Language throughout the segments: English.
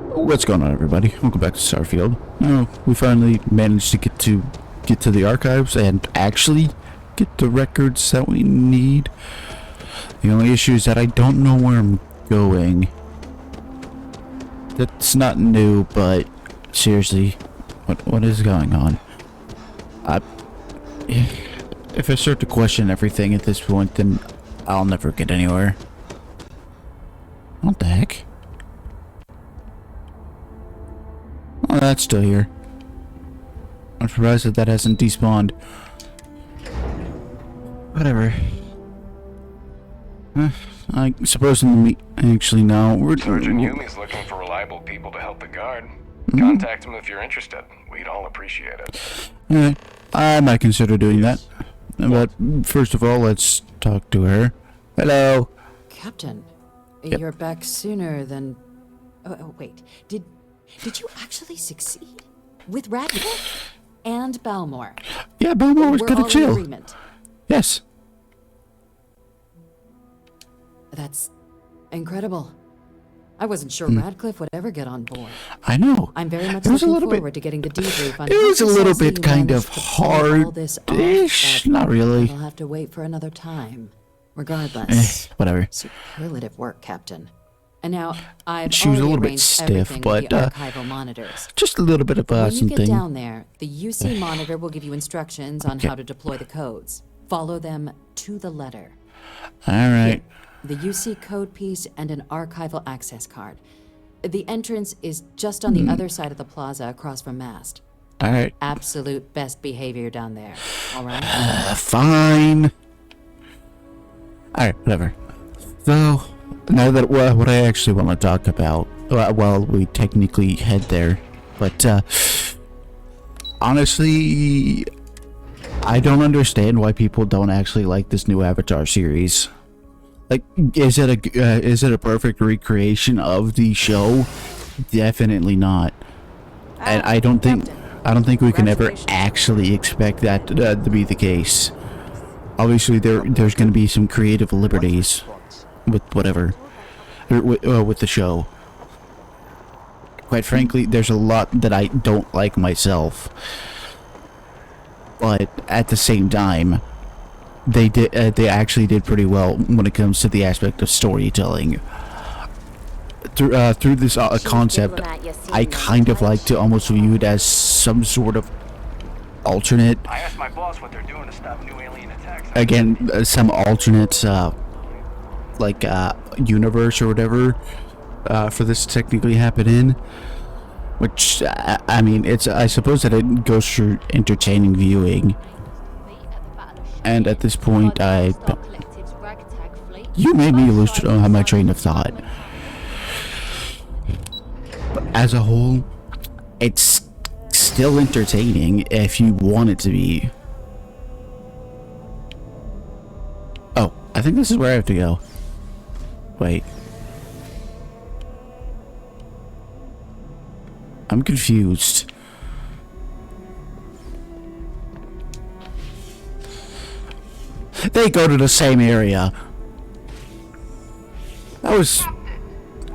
What's going on, everybody? Welcome back to Starfield. Now, we finally managed to get to the archives and actually get the records that we need. The only issue is that I don't know where I'm going. That's not new, but seriously, what is going on? If I start to question everything at this point, then I'll never get anywhere. What the heck? Oh, that's still here. I'm surprised that hasn't despawned. Whatever. I suppose in the meet. Actually, no. Sergeant Yumi's looking for reliable people to help the guard. Contact him if you're interested. We'd all appreciate it. Alright. I might consider doing that. But first of all, let's talk to her. Hello. Captain, Yep. you're back sooner than... Oh, wait. Did you actually succeed? With Radcliffe and Balmore? Yeah, Balmore was We're kind all of in chill. agreement. Yes. That's incredible. I wasn't sure Radcliffe would ever get on board. I know. I'm very much It was a looking little bit- forward to getting the debrief on It was a how little precisely bit you kind managed of to pull all this off, hard-ish. but Not really. I'll have to wait for another time. Regardless, Whatever. superlative work, Captain. And now, I've She was a already little bit arranged stiff, everything with but, the archival monitors. Just a little bit of When you something. get down there, the UC monitor will give you instructions on how to deploy the codes. Follow them to the letter. Alright. The UC code piece and an archival access card. The entrance is just on the other side of the plaza across from Mast. Alright. Absolute best behavior down there. All right? Fine. Alright, whatever. So, now that what I actually want to talk about, well, we technically head there, but honestly, I don't understand why people don't actually like this new Avatar series. Like, is it a perfect recreation of the show? Definitely not. And I don't think we can ever actually expect that to be the case. Obviously, there's going to be some creative liberties with whatever, with the show. Quite frankly, there's a lot that I don't like myself, but at the same time, they actually did pretty well when it comes to the aspect of storytelling. Through this concept, I kind of like to almost view it as some sort of alternate. I asked my boss what they're doing to stop new alien attacks. Again, some alternate, like, universe or whatever, for this to technically happen in. Which, I mean, I suppose that it goes for entertaining viewing. And at this point, you made me lose my train of thought. But as a whole, it's still entertaining if you want it to be. Oh, I think this is where I have to go. Wait. I'm confused. They go to the same area. That was...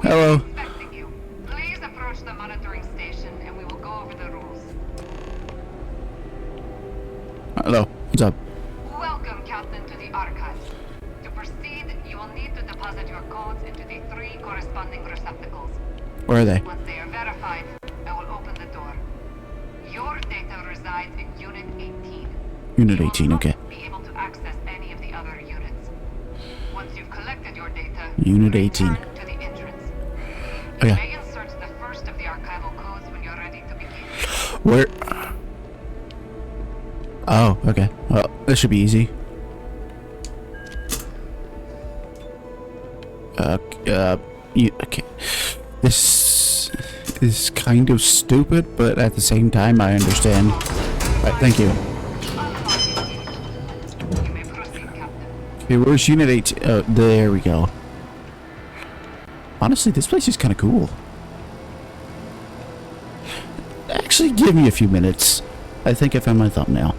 Hello. Expecting you. Please approach the monitoring station and we will go over the rules. Hello. What's up? Welcome, Captain, to the archives. To proceed, you will need to deposit your codes into the 3 corresponding receptacles. Where are they? Once they are verified, I will open the door. Your data resides in Unit 18. Unit You will 18, not okay. be able to access any of the other units. Once you've collected your data, Unit 18. return to the entrance. You Okay. may insert the first of the archival codes when you're ready to begin. Where? Oh, okay. Well, this should be easy. Okay. This is kind of stupid, but at the same time, I understand. Alright, thank you. You may proceed, Captain. Okay, where's Unit 18? Oh, there we go. Honestly, this place is kind of cool. Actually, give me a few minutes. I think I found my thumbnail.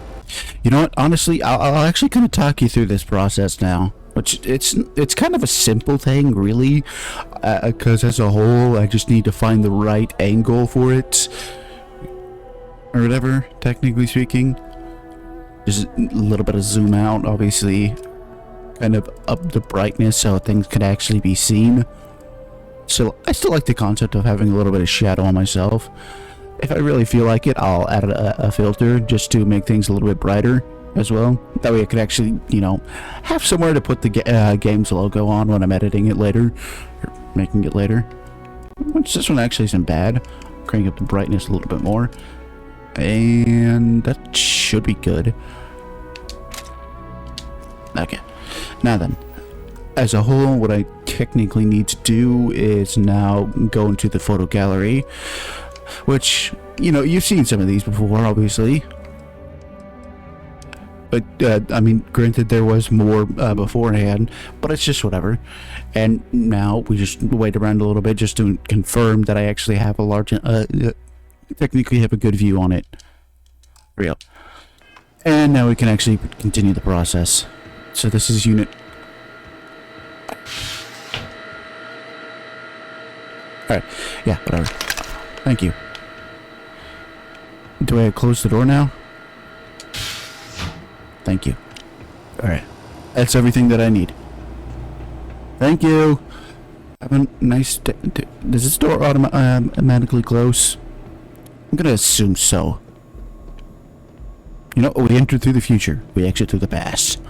You know what? Honestly, I'll actually kind of talk you through this process now. which it's kind of a simple thing, really, because as a whole, I just need to find the right angle for it, or whatever, technically speaking. Just a little bit of zoom out, obviously, kind of up the brightness so things could actually be seen. So I still like the concept of having a little bit of shadow on myself. If I really feel like it, I'll add a filter just to make things a little bit brighter as well. That way I could actually, you know, have somewhere to put the game's logo on when I'm editing it later, or making it later. Which this one actually isn't bad. Crank up the brightness a little bit more. And that should be good. Okay. Now then, as a whole, what I technically need to do is now go into the photo gallery, which, you know, you've seen some of these before, obviously. But, I mean, granted, there was more beforehand, but it's just whatever. And now we just wait around a little bit just to confirm that I actually have a large, technically have a good view on it. Real. And now we can actually continue the process. So this is unit... Alright, yeah, whatever. Thank you. Do I close the door now? Thank you. Alright. That's everything that I need. Thank you! Have a nice day. Does this door automatically close? I'm gonna assume so. You know, we enter through the future. We exit through the past.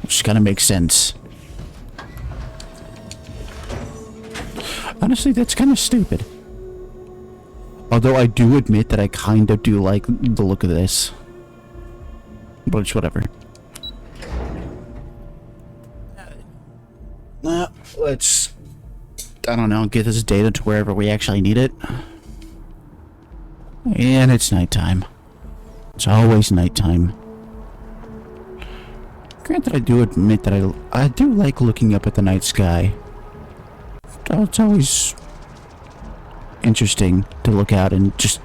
Which kind of makes sense. Honestly, that's kind of stupid. Although I do admit that I kind of do like the look of this. But it's whatever. Let's... I don't know, get this data to wherever we actually need it. And it's nighttime. It's always nighttime. Granted, I do admit that I do like looking up at the night sky. It's always interesting to look out and just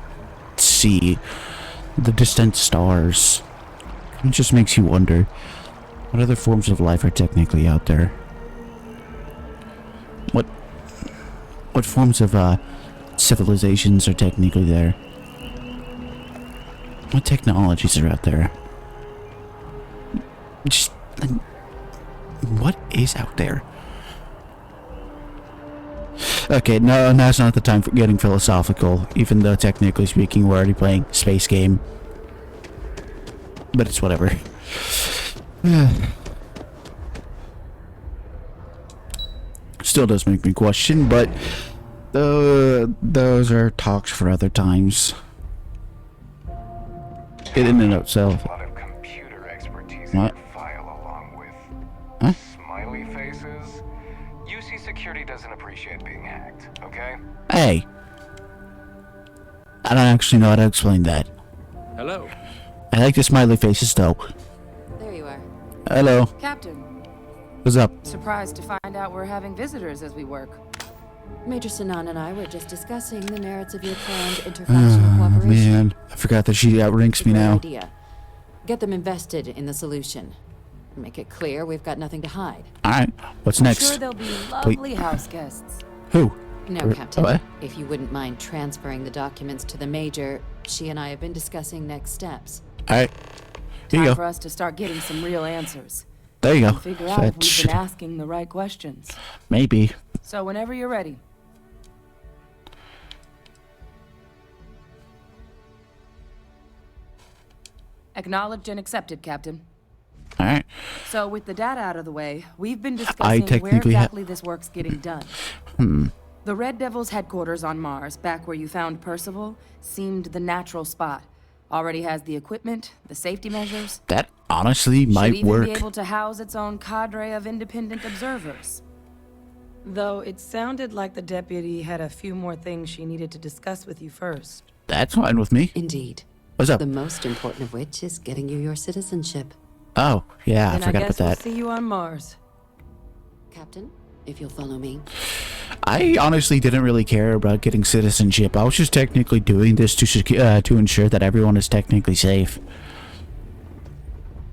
see the distant stars. It just makes you wonder what other forms of life are technically out there. What forms of civilizations are technically there? What technologies are out there? Just what is out there? Okay, no, now's not the time for getting philosophical, even though technically speaking we're already playing a space game. But it's whatever. Still does make me question, but those are talks for other times. In and of itself. A lot of computer expertise What? in your file along with Huh? smiley faces. UC security doesn't appreciate being hacked, okay? Hey. I don't actually know how to explain that. Hello. I like the smiley faces though. There you are. Hello. Captain, What's up? surprised to find out we're having visitors as we work. Major Sinan and I were just discussing the merits of your planned interfactional cooperation. Man, I forgot that she outranks me Great now. idea. Get them invested in the solution. Make it clear we've got nothing to hide. Alright, what's I'm next? sure they'll be lovely house guests. Who? No, Captain. What? If you wouldn't mind transferring the documents to the Major, she and I have been discussing next steps. Alright. Here you Time go. for us to start getting some real answers. There you go. And figure out if we've been asking the right questions. Maybe. So whenever you're ready. Acknowledged and accepted, Captain. Alright. So with the data out of the way, we've been discussing where technically exactly this work's getting done. The Red Devil's headquarters on Mars, back where you found Percival, seemed the natural spot. Already has the equipment, the safety measures. That honestly Should might even work. be able to house its own cadre of independent observers. Though it sounded like the deputy had a few more things she needed to discuss with you first. That's fine with me. Indeed. What's up? The most important of which is getting you your citizenship. Oh, yeah, I Then forgot guess about we'll that. see you on Mars. Captain, if you'll follow me. I honestly didn't really care about getting citizenship. I was just technically doing this to ensure that everyone is technically safe.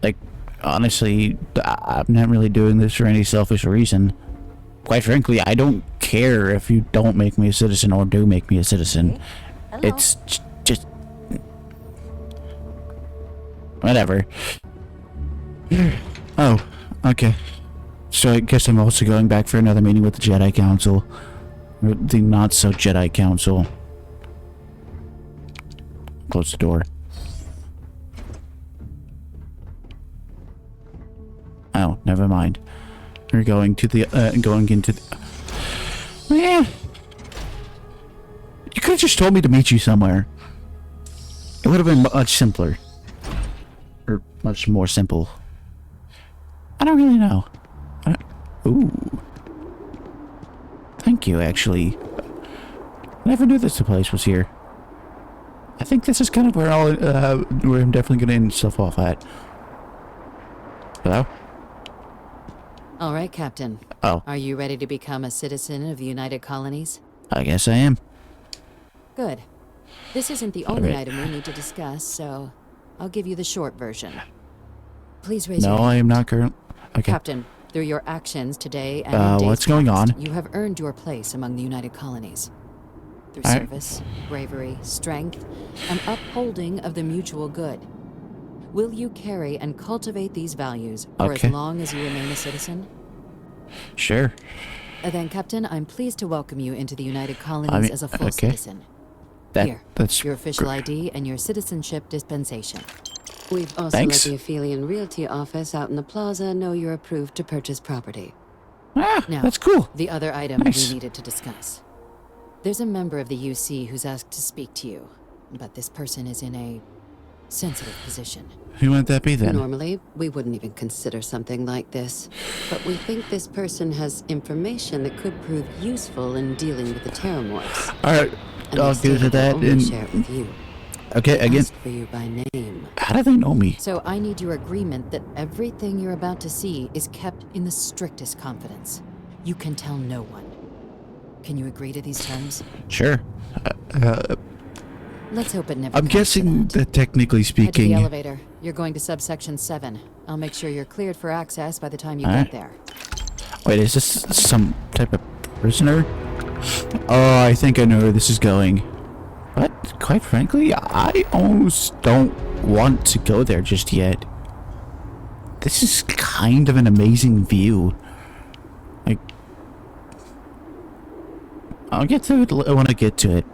Like, honestly, I'm not really doing this for any selfish reason. Quite frankly, I don't care if you don't make me a citizen or do make me a citizen. Hello. It's just... whatever. Oh, okay. So I guess I'm also going back for another meeting with the Jedi Council. Or the not-so-Jedi Council. Close the door. Oh, never mind. We're going to the, going into the... Man! You could have just told me to meet you somewhere. It would have been much simpler. Or much more simple. I don't really know. Ooh. Thank you, actually. I never knew this place was here. I think this is kind of where where I'm definitely going to end stuff off at. Hello? All right, Captain. Oh. Are you ready to become a citizen of the United Colonies? I guess I am. Good. This isn't the only Alright. item we need to discuss, so I'll give you the short version. Please raise your No, hand. I am not current. Okay. Captain, through your actions today and in days what's going past, on? you have earned your place among the United Colonies. Through Alright. service, bravery, strength, and upholding of the mutual good. Will you carry and cultivate these values for Okay. as long as you remain a citizen? Sure. Then, Captain, I'm pleased to welcome you into the United Colonies as a full okay. citizen. Here, That's your official gr- ID and your citizenship dispensation. We've also Thanks. let the Aphelion Realty office out in the plaza know you're approved to purchase property. Ah, Now, that's cool. the other item Nice. we needed to discuss. There's a member of the UC who's asked to speak to you, but this person is in a sensitive position. Who might that be then? Normally, we wouldn't even consider something like this, but we think this person has information that could prove useful in dealing with the Terramorphs. Alright, And I'll they do stated that they'll only in... share it with you. Okay, again, Asked for you by name. how do they know me? So I need your agreement that everything you're about to see is kept in the strictest confidence. You can tell no one. Can you agree to these terms? Sure. Let's hope it never I'm comes to guessing that. that technically Head to the speaking... elevator. You're going to subsection 7. I'll make sure you're cleared for access by the time you Alright. get there. Wait, is this some type of prisoner? Oh, I think I know where this is going. But, quite frankly, I almost don't want to go there just yet. This is kind of an amazing view. Like... I'll get to it when I get to it.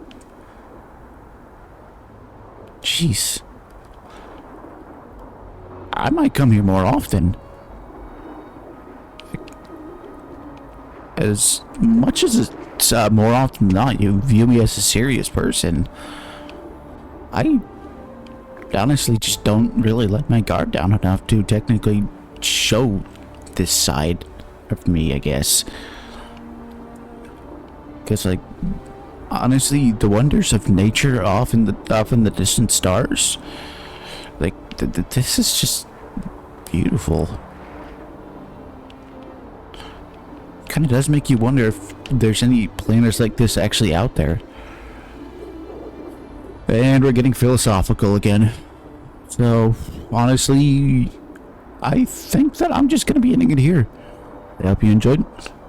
Jeez. I might come here more often. As much as it's more often than not, you view me as a serious person. I honestly just don't really let my guard down enough to technically show this side of me, I guess. Because, like, honestly, the wonders of nature off in the distant stars, like, this is just beautiful. Kind of does make you wonder if there's any planets like this actually out there. And we're getting philosophical again. So, honestly, I think that I'm just going to be ending it here. I hope you enjoyed.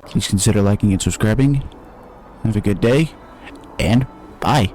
Please consider liking and subscribing. Have a good day, and bye.